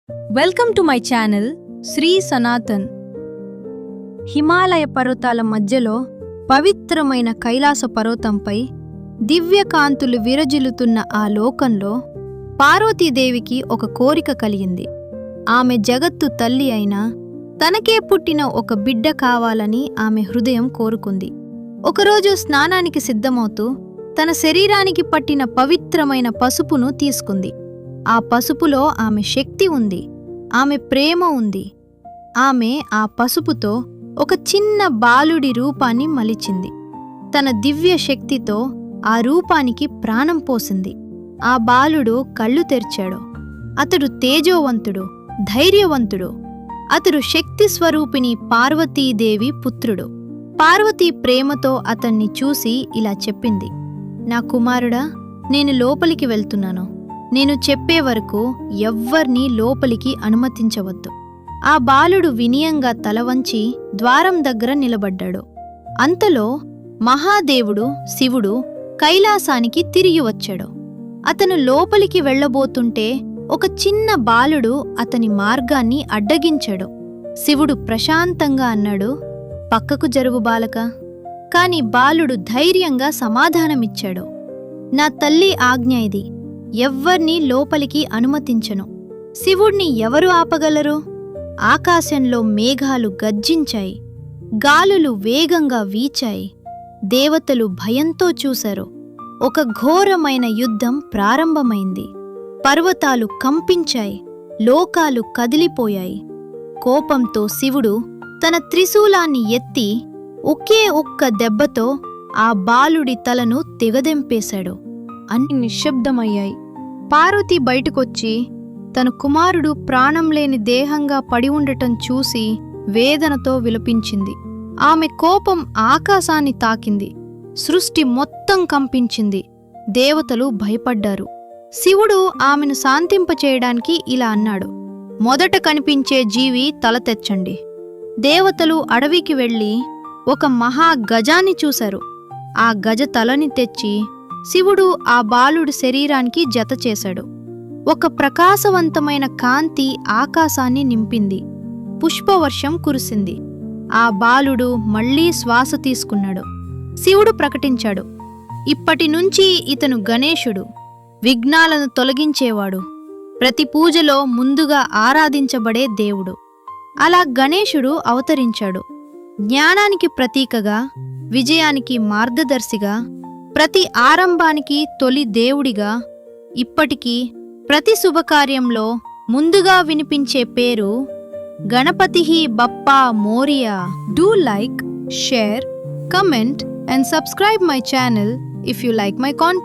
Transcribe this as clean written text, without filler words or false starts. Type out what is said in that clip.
Welcome to my channel Shri Sanatan. Himalaya పర్వతాల మధ్యలో పవిత్రమైన కైలాస పర్వతంపై దివ్యకాంతులు విరజిల్లుతున్న ఆ లోకంలో పార్వతీదేవికి ఒక కోరిక కలిగింది. ఆమె జగత్తు తల్లి అయినా తనకే పుట్టిన ఒక బిడ్డ కావాలని ఆమె హృదయం కోరుకుంది. ఒకరోజు స్నానానికి సిద్ధమవుతూ తన శరీరానికి పట్టిన పవిత్రమైన పసుపును తీసుకుంది. ఆ పసుపులో ఆమె శక్తి ఉంది, ఆమె ప్రేమ ఉంది. ఆమె ఆ పసుపుతో ఒక చిన్న బాలుడి రూపాన్ని మలిచింది. తన దివ్య శక్తితో ఆ రూపానికి ప్రాణం పోసింది. ఆ బాలుడు కళ్ళు తెరిచాడు. అతడు తేజోవంతుడు, ధైర్యవంతుడు. అతడు శక్తి స్వరూపిణి పార్వతీదేవి పుత్రుడు. పార్వతీ ప్రేమతో అతన్ని చూసి ఇలా చెప్పింది, నా కుమారుడా, నేను లోపలికి వెళ్తున్నాను. నేను చెప్పే వరకు ఎవ్వర్నీ లోపలికి అనుమతించవద్దు. ఆ బాలుడు వినయంగా తలవంచి ద్వారం దగ్గర నిలబడ్డాడు. అంతలో మహాదేవుడు శివుడు కైలాసానికి తిరిగి వచ్చాడు. అతను లోపలికి వెళ్ళబోతుంటే ఒక చిన్న బాలుడు అతని మార్గాన్ని అడ్డగించాడు. శివుడు ప్రశాంతంగా అన్నాడు, పక్కకు జరుగు బాలక. కాని బాలుడు ధైర్యంగా సమాధానమిచ్చాడు, నా తల్లి ఆజ్ఞ ఇది, ఎవ్వర్నీ లోపలికి అనుమతించను. శివుణ్ణి ఎవరు ఆపగలరు? ఆకాశంలో మేఘాలు గర్జించాయి, గాలులు వేగంగా వీచాయి. దేవతలు భయంతో చూశారు. ఒక ఘోరమైన యుద్ధం ప్రారంభమైంది. పర్వతాలు కంపించాయి, లోకాలు కదిలిపోయాయి. కోపంతో శివుడు తన త్రిశూలాన్ని ఎత్తి ఒకే ఒక్క దెబ్బతో ఆ బాలుడి తలను తెగదెంపేశాడు. అన్ని నిశ్శబ్దమయ్యాయి. పార్వతి బయటకొచ్చి తన కుమారుడు ప్రాణం లేని దేహంగా పడి ఉండటం చూసి వేదనతో విలపించింది. ఆమె కోపం ఆకాశాన్ని తాకింది. సృష్టి మొత్తం కంపించింది. దేవతలు భయపడ్డారు. శివుడు ఆమెను శాంతింపచేయడానికి ఇలా అన్నాడు, మొదట కనిపించే జీవి తల తెచ్చండి. దేవతలు అడవికి వెళ్ళి ఒక మహా గజాన్ని చూశారు. ఆ గజ తలని తెచ్చి శివుడు ఆ బాలుడి శరీరానికి జత చేశాడు. ఒక ప్రకాశవంతమైన కాంతి ఆకాశాన్ని నింపింది. పుష్పవర్షం కురిసింది. ఆ బాలుడు మళ్లీ శ్వాస తీసుకున్నాడు. శివుడు ప్రకటించాడు, ఇప్పటినుంచి ఇతను గణేశుడు, విఘ్నాలను తొలగించేవాడు, ప్రతి పూజలో ముందుగా ఆరాధించబడే దేవుడు. అలా గణేశుడు అవతరించాడు. జ్ఞానానికి ప్రతీకగా, విజయానికి మార్గదర్శిగా, ప్రతి ఆరంభానికి తొలి దేవుడిగా. ఇప్పటికీ ప్రతి శుభకార్యంలో ముందుగా వినిపించే పేరు గణపతిహి Bappa Morya. Do like, share, comment and subscribe my channel if you like my content.